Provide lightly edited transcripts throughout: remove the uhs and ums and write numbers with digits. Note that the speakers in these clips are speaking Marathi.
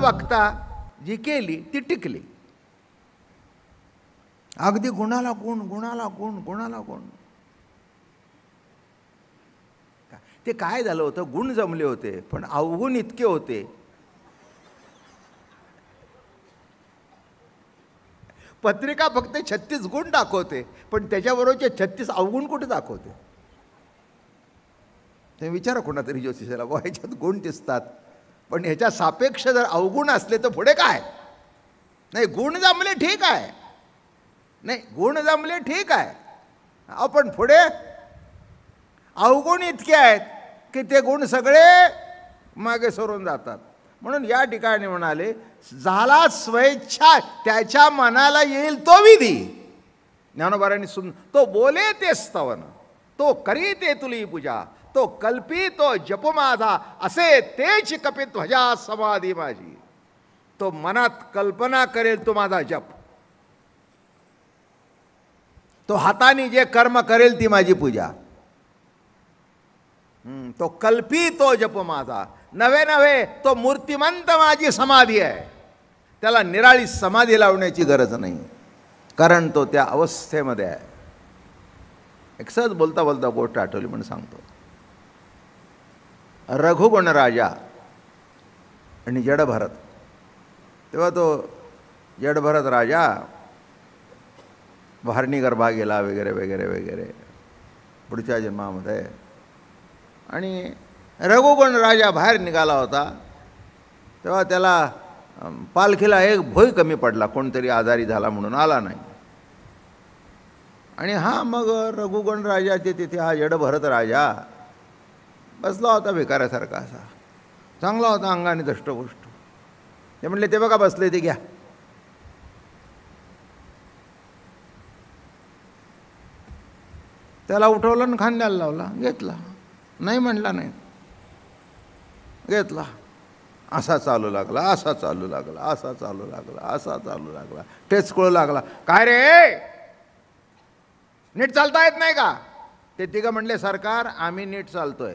बघता जी केली ती टिकली. अगदी गुणाला गुण, गुणाला गुण, गुणाला गुण. ते काय झालं होतं, गुण जमले होते पण अवगुण इतके होते. पत्रिका फक्त 36 गुण दाखवते पण त्याच्याबरोबरचे 36 अवगुण कुठे दाखवते. ते विचारा कोणातरी ज्योतिषाला, ह्याच्यात गुण दिसतात पण ह्याच्या सापेक्ष जर अवगुण असले तर पुढे काय. नाही गुण जमले ठीक आहे, नाही गुण जमले ठीक आहे, आपण पुढे अवगुण इतके आहेत की ते गुण सगळे मागे सोडून जातात. म्हणून या ठिकाणी म्हणाले, झाला स्वेच्छा त्याच्या मनाला येईल तो विधी. ज्ञानोबारांनी तो बोले ते स्तवन, तो करी ते तुली पूजा, तो कल्पी तो जप माझा, असे तेच कपित ध्वजा समाधी माझी. तो मनात कल्पना करेल तो माझा जप, तो हाताने जे कर्म करेल ती माझी पूजा. तो कल्पी तो जप माझा, नवे नवे तो मूर्तिमंत माझी समाधी आहे. त्याला निराळी समाधी लावण्याची गरज नाही कारण तो त्या अवस्थेमध्ये आहे. एक सहज बोलता बोलता गोष्ट आठवली म्हणून सांगतो. रघुगण राजा आणि जडभरत. तेव्हा तो जडभरत राजा भारणी गर्भा गेला वगैरे वगैरे वगैरे पुढच्या जन्मामध्ये. आणि रघुगण राजा बाहेर निघाला होता तेव्हा त्याला पालखीला एक भोय कमी पडला, कोणतरी आजारी झाला म्हणून आला नाही. आणि हा मग रघुगण राजाचे तिथे हा जडभरत राजा बसला होता भिकाऱ्यासारखा, असा चांगला होता अंगाने दष्टपुष्ट. ते म्हणले, ते बघा बसले ते घ्या. त्याला उठवलं आणि खांद्याला लावला, घेतला. नाही म्हणला नाही, घेतला. असा चालू लागला, असा चालू लागला, असा चालू लागला, असा चालू लागला. टेचकुळ लागला. काय रे, नीट चालता येत नाही का? ते तिघं म्हणले, सरकार आम्ही नीट चालतोय,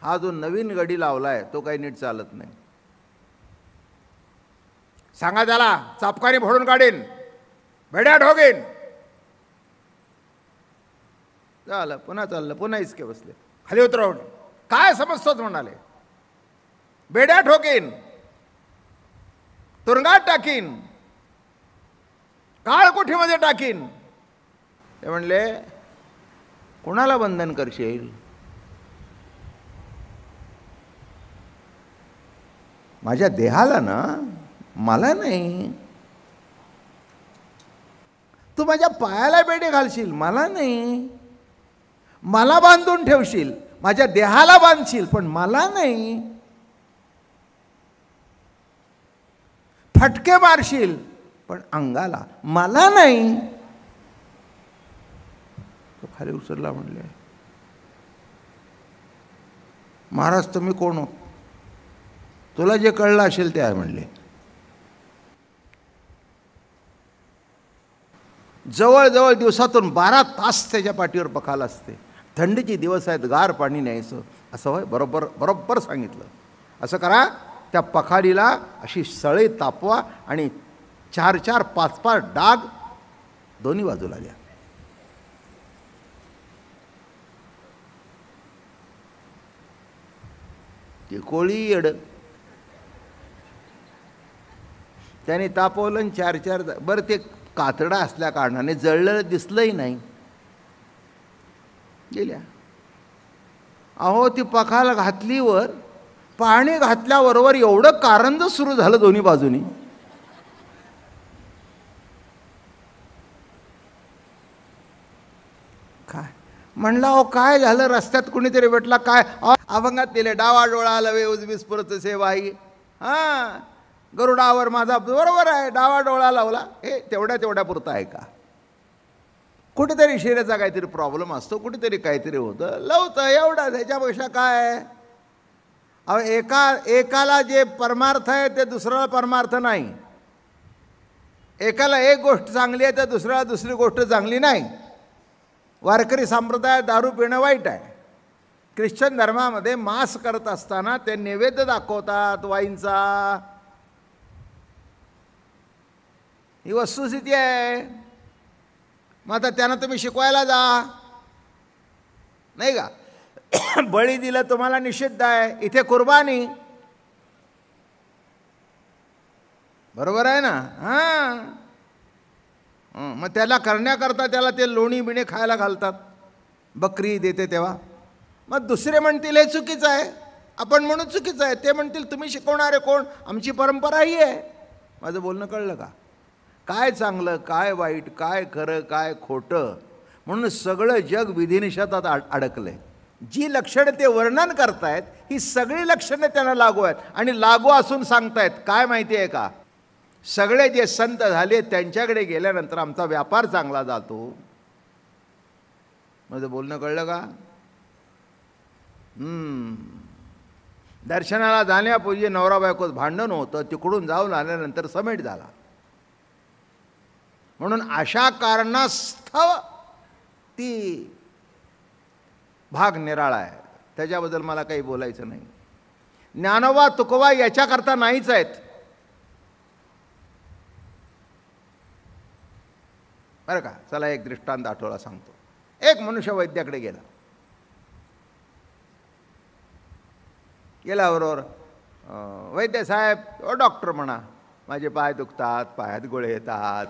हा जो नवीन गडी लावलाय तो काही नीट चालत नाही. सांगा त्याला, चापकाने फोडून काढीन, भेड्या ठोकीन. झालं, पुन्हा चाललं, पुन्हा इसके बसले. खाली उतरवणे, काय समजतोच म्हणाले. बेड्या ठोकीन, तुरुंगात टाकीन, काळकोठीमध्ये टाकीन. ते म्हणले, कोणाला बंधन करशील? माझ्या देहाला ना, मला नाही. तू माझ्या पायाला बेडे घालशील, मला नाही. मला बांधून ठेवशील, माझ्या देहाला बांधशील, पण मला नाही. फटके मारशील पण अंगाला, मला नाही. तो खाली उचलला. म्हणले, महाराज तुम्ही कोण हो? तुला जे कळलं असेल ते आहे म्हणले. जवळजवळ दिवसातून 12 तास त्याच्या पाठीवर पखाल असते. थंडीचे दिवस आहेत, गार पाणी न्यायचं. असं होय, बरोबर बरोबर सांगितलं. असं करा, त्या पखालीला अशी सळई तापवा आणि 4-4, 5-5 डाग दोन्ही बाजूला द्या. ते कोळी येड त्याने तापवलं 4-4. बरं, ते कातडा असल्या कारणाने जळलेलं दिसलंही नाही. गेल्या. अहो, ती पखाल घातलीवर, पाणी घातल्याबरोबर एवढं कारंज सुरू झालं दोन्ही बाजूनी. काय म्हणला, अहो काय झालं? रस्त्यात कुणीतरी भेटला, काय अभंगात दिले, डावा डोळा लवे उजवी स्फुरत सेवाई. हां, गरुडावर माझा, बरोबर आहे, डावा डोळा लावला. हे तेवढ्या पुरता आहे का? कुठेतरी शिरेचा काहीतरी प्रॉब्लेम असतो, कुठेतरी काहीतरी होतं, लावतं, एवढा. त्याच्यापेक्षा काय? अहो, एकाला जे परमार्थ आहे ते दुसऱ्याला परमार्थ नाही. एकाला एक गोष्ट चांगली आहे तर दुसऱ्याला दुसरी गोष्ट चांगली नाही. वारकरी संप्रदायात दारू पिणं वाईट आहे. ख्रिश्चन धर्मामध्ये मास करत असताना ते नैवेद्य दाखवतात वाईनचा. ही वस्तुस्थिती आहे. मग आता त्यांना तुम्ही शिकवायला जा, नाही का? बळी दिलं तुम्हाला निषिद्ध आहे, इथे कुर्बानी, बरोबर आहे ना? हां, मग त्याला करण्याकरता त्याला ते लोणी बिणे खायला घालतात, बकरी देते तेव्हा. मग दुसरे म्हणतील हे चुकीचं आहे, आपण म्हणून चुकीचं आहे. ते म्हणतील तुम्ही शिकवणारे कोण, आमची परंपरा ही आहे. माझं बोलणं कळलं का? काय चांगलं, काय वाईट, काय खरं, काय खोटं, म्हणून सगळं जग विधिनिषेधात अडकलं आहे. जी लक्षणं ते वर्णन करतायत ही सगळी लक्षणं त्यांना लागू आहेत, आणि लागू असून सांगतायत काय माहिती आहे का? सगळे जे संत झाले त्यांच्याकडे गेल्यानंतर आमचा व्यापार चांगला जातो. माझं बोलणं कळलं का? दर्शनाला जाण्यापूर्वी नवरा बायकोत भांडण होतं, तिकडून जाऊन आल्यानंतर समेट झाला. म्हणून अशा कारणास्तव ती भाग निराळा आहे, त्याच्याबद्दल मला काही बोलायचं नाही. ज्ञानोबा तुकोबा याच्याकरता नाहीच आहेत. बरं का? चला एक दृष्टांत आठवला सांगतो. एक मनुष्य वैद्याकडे गेला. गेल्याबरोबर वैद्य साहेब, ओ डॉक्टर म्हणा, माझे पाय दुखतात, पायात गोळे येतात,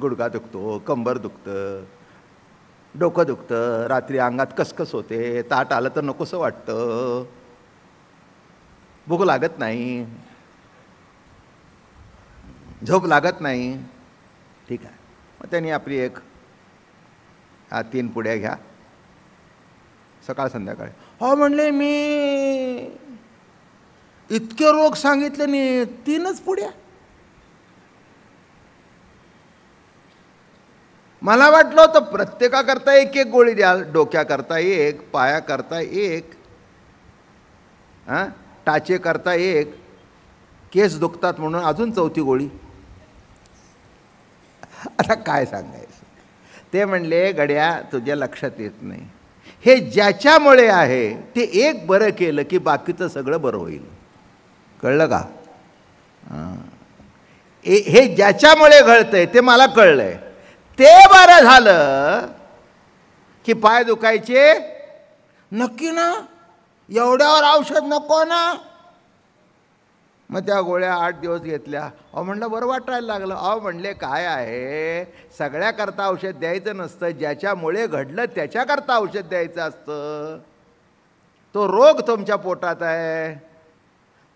गुडघा दुखतो, कंबर दुखतं, डोकं दुखतं, रात्री अंगात कसकस होते, ताट आलं तर नकोसं वाटतं, भूक लागत नाही, झोप लागत नाही. ठीक आहे. मग त्यांनी आपली एक 3 पुड्या घ्या, सकाळ संध्याकाळी. हो म्हणले, मी इतके रोग सांगितले नाही, 3च पुड्या. मला वाटलं होतं प्रत्येकाकरता एक एक गोळी द्याल, डोक्याकरता एक, पायाकरता एक, टाचेकरता एक, केस दुखतात म्हणून अजून 4थी गोळी. आता काय सांगायचं? ते म्हणले, गड्या तुझ्या लक्षात येत नाही, हे ज्याच्यामुळे आहे ते एक बरं केलं की बाकीचं सगळं बरं होईल. कळलं का? हे ज्याच्यामुळे घडतंय ते मला कळलंय. ते बरं झालं की पाय दुखायचे नक्की ना, एवढ्यावर औषध नको ना. मग त्या गोळ्या 8 दिवस घेतल्या. अहो म्हणलं बरं वाटायला लागलं. अहो म्हणले काय आहे, सगळ्याकरता औषध द्यायचं नसतं, ज्याच्यामुळे घडलं त्याच्याकरता औषध द्यायचं असतं. तो रोग तुमच्या पोटात आहे,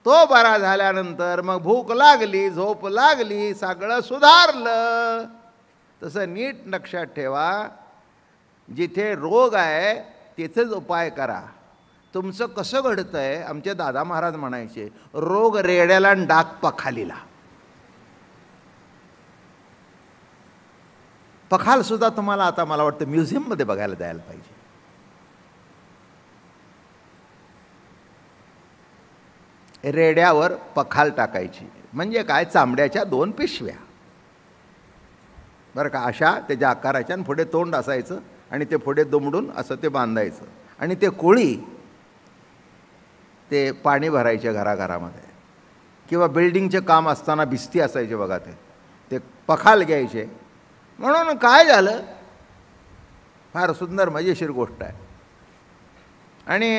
तो बरा झाल्यानंतर मग भूक लागली, झोप लागली, सगळं सुधारलं. तसं नीट लक्षात ठेवा, जिथे रोग आहे तिथेच उपाय करा. तुमचं कसं घडतंय, आमचे दादा महाराज म्हणायचे, रोग रेड्याला आणि डाक पखालीला. पखाल सुद्धा तुम्हाला आता मला वाटतं म्युझियममध्ये बघायला जायला पाहिजे. रेड्यावर पखाल टाकायची म्हणजे काय, चांबड्याच्या 2 पिशव्या, बरं का, अशा त्याच्या आकाराच्या, आणि पुढे तोंड असायचं, आणि ते पुढे दुमडून असं ते बांधायचं. आणि ते कोळी ते पाणी भरायचे घराघरामध्ये, किंवा बिल्डिंगचे काम असताना भिस्ती असायचे बघा, ते पखाल घ्यायचे. म्हणून काय झालं, फार सुंदर मजेशीर गोष्ट आहे. आणि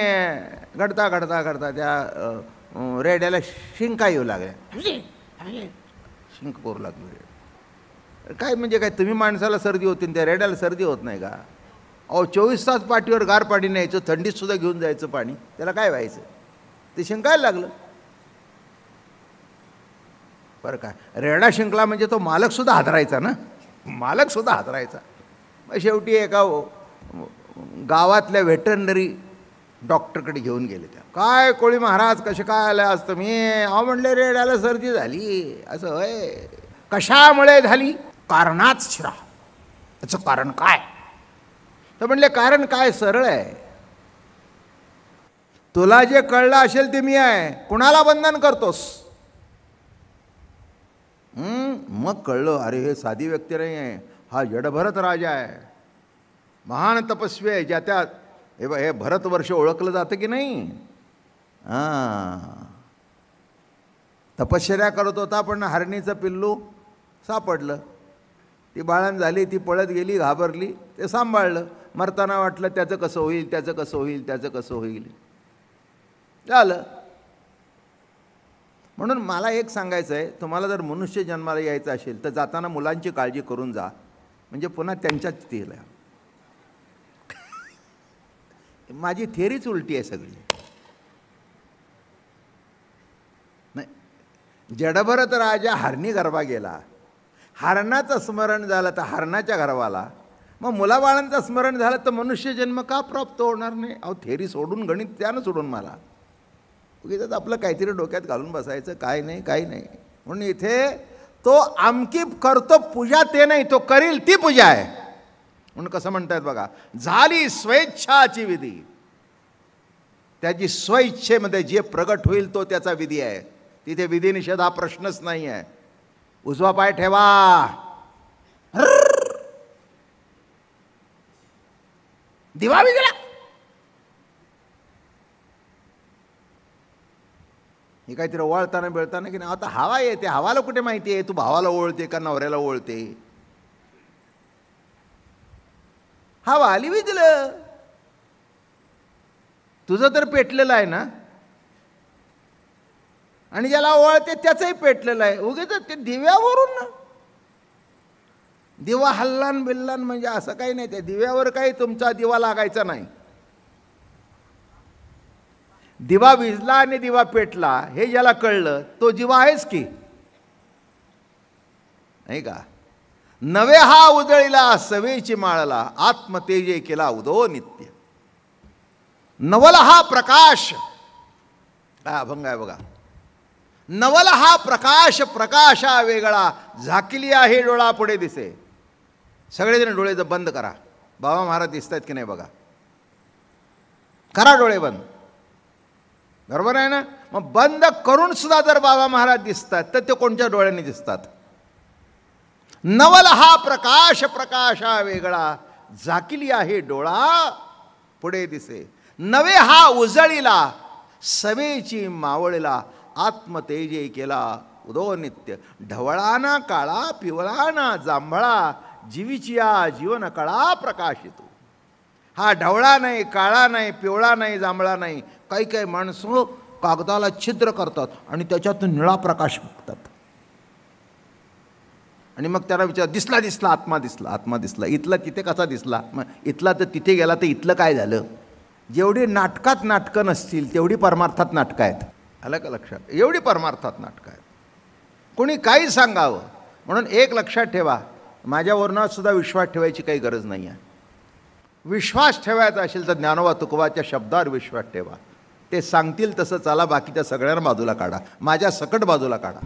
घडता घडता घडता त्या रेड्याला शिंका येऊ लागल्या, शिंक करू लागली. काय म्हणजे काय, तुम्ही माणसाला सर्दी होती, त्या रेड्याला सर्दी होत नाही का? अहो 24 तास पाठीवर गार पाणी न्यायचं, थंडीत सुद्धा घेऊन जायचं पाणी, त्याला काय व्हायचं? ते शिंकायला लागलं. बरं का, रेडा शिंकला म्हणजे तो मालकसुद्धा हादरायचा ना, मालकसुद्धा हादरायचा. मग शेवटी एका गावातल्या व्हेटरनरी डॉक्टरकडे घेऊन गेले. त्या काय कोळी महाराज कसे काय आले आज तुम्ही? अहो म्हणले रेड्याला सर्दी झाली. असं होय, कशामुळे झाली? कारणाच शिरा. याचं कारण काय? तर म्हणले कारण काय, सरळ आहे, तुला जे कळलं असेल ते मी आहे, कुणाला बंधन करतोस? मग कळलं, अरे हे साधी व्यक्ती नाही आहे, हा जडभरत राजा आहे, महान तपस्वी आहे, ज्या त्या हे भरतवर्ष ओळखलं जातं की नाही. तपश्चर्या करत होता, पण हरणीचं पिल्लू सापडलं. ती बाळंत झाली, ती पळत गेली, घाबरली, ते सांभाळलं. मरताना वाटलं त्याचं कसं होईल, त्याचं कसं होईल, त्याचं कसं होईल, झालं. म्हणून मला एक सांगायचं आहे, तुम्हाला जर मनुष्य जन्माला यायचं असेल तर जाताना मुलांची काळजी करून जा, म्हणजे पुन्हा त्यांच्याच तिथेला. माझी थेरीच उलटी आहे सगळी. नाही, जडभरत राजा हरणी गरबा गेला, हरणाचं स्मरण झालं तर हरणाच्या गर्भाला, मग मुलाबाळांचं स्मरण झालं तर मनुष्य जन्म का प्राप्त होणार नाही? अहो, थेरी सोडून, गणित त्यानं सोडून मला उगीच आपलं काहीतरी डोक्यात घालून बसायचं, काय नाही काय नाही. म्हणून इथे तो आमकी करतो पूजा, ते नाही, तो करील ती पूजा आहे. म्हणून कसं म्हणतात बघा, झाली स्वेच्छाची विधी. त्याची स्वइच्छेमध्ये जे प्रगट होईल तो त्याचा विधी आहे. तिथे विधी निषेध हा प्रश्नच नाही आहे. उजवा पाय ठेवा, दिवा विजला, हे काहीतरी ओवाळताना बिळताना की नाही. आता हवा येते, हवाला कुठे माहिती आहे तू भावाला ओळते का नवऱ्याला ओळते? हवा आली, विजलं. तुझं तर पेटलेलं आहे ना, आणि ज्याला ओळते त्याचंही पेटलेलं आहे. उगीच ते दिव्यावरून ना, दिवा हल्लान बिल्लान म्हणजे असं काही नाही. त्या दिव्यावर काही तुमचा दिवा लागायचा नाही. दिवा विजला आणि दिवा पेटला हे ज्याला कळलं तो दिवा आहेच की नाही का. नवे हा उजळीला सवेची माळला, आत्मतेजे केला उदो नित्य. नवल हा प्रकाश, काय अभंग आहे बघा. नवल हा प्रकाश, प्रकाशा वेगळा, झाकिली आहे डोळा पुढे दिसे. सगळेजण डोळे जर बंद करा. बाबा महाराज दिसत आहेत की नाही बघा, करा डोळे बंद. बरोबर आहे ना? मग बंद करून सुद्धा जर बाबा महाराज दिसतात तर ते कोणत्या डोळ्यांनी दिसतात? नवल हा प्रकाश, प्रकाशा वेगळा, झाकिली आहे डोळा पुढे दिसे. नवे हा उजळीला, सवेची मावळीला, आत्मतेजे केला उदो नित्य. ढवळाना काळा, पिवळाना जांभळा, जीवीचिया जीवन कळा प्रकाशितो. हा ढवळा नाही, काळा नाही, पिवळा नाही, जांभळा नाही. काही काही माणसं कागदाला छिद्र करतात आणि त्याच्यातून निळा प्रकाश बघतात, आणि मग त्याला विचार, दिसला दिसला आत्मा दिसला, आत्मा दिसला. इथला तिथे कसा दिसला? मग इथला तर तिथे गेला तर इथलं काय झालं? जेवढी नाटकात नाटकं नसतील तेवढी परमार्थात नाटकं आहेत. आलं का लक्षात? एवढी परमार्थात नाटकं आहेत. कोणी काही सांगावं. म्हणून एक लक्षात ठेवा, माझ्या वर्णात सुद्धा विश्वास ठेवायची काही गरज नाही आहे. विश्वास ठेवायचा असेल तर ज्ञानोबा तुकोबाच्या शब्दावर विश्वास ठेवा. ते सांगतील तसं चला, बाकीच्या सगळ्यांना बाजूला काढा, माझ्या सकट बाजूला काढा.